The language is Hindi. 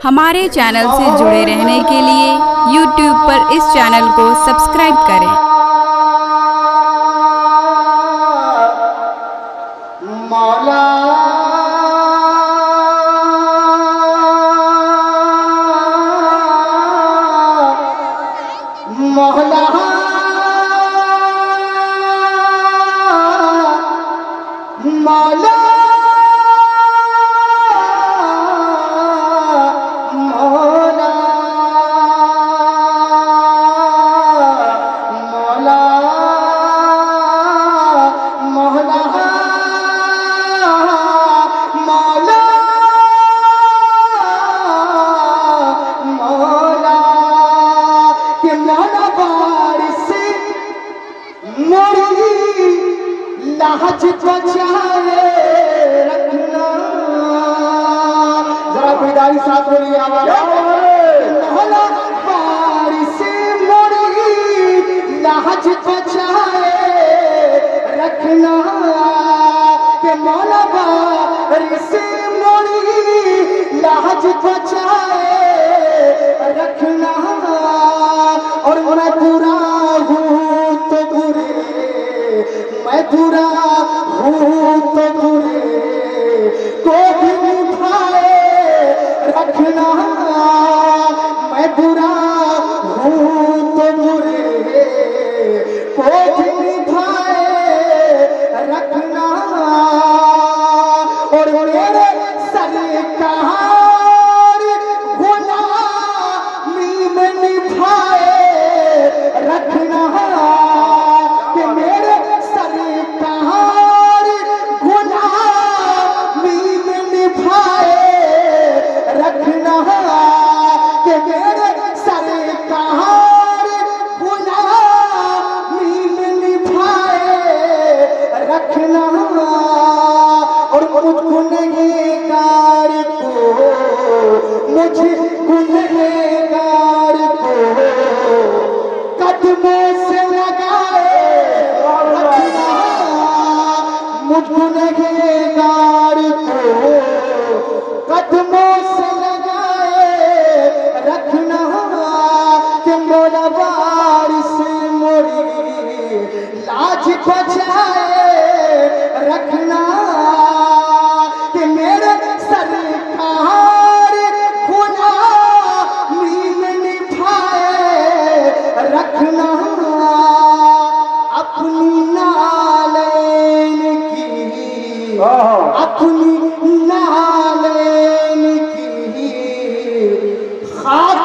हमारे चैनल से जुड़े रहने के लिए YouTube पर इस चैनल को सब्सक्राइब करें। मौला मौला मौला लाज बचाए रखना। जरा बेदारी साथ बोलिए मौला बारिश मोरी लाज बचाए रखना के मौला बारिश मोरी लाज बचाए रखना। और मैं बुरा हूँ तो बुरे, मैं बुरा हूँ तो बुरे को भी निभाए रखना। मैं बुरा हूँ तो बुरे को भी निभाए रखना। और मेरे सरकार गुलामी में निभाए रखना। और मुझ गुनहगार को, मुझ गुनहगार को कदमों से लगाए रखना। मुझ गुनहगार को कदमों से लगाए रखना कि मौला बारिश मोरी लाज बचाए रखना। कि मेरे सरकार गुलामी में निभाए रखना। अपनी नालैन की, अपनी नालैन की खाक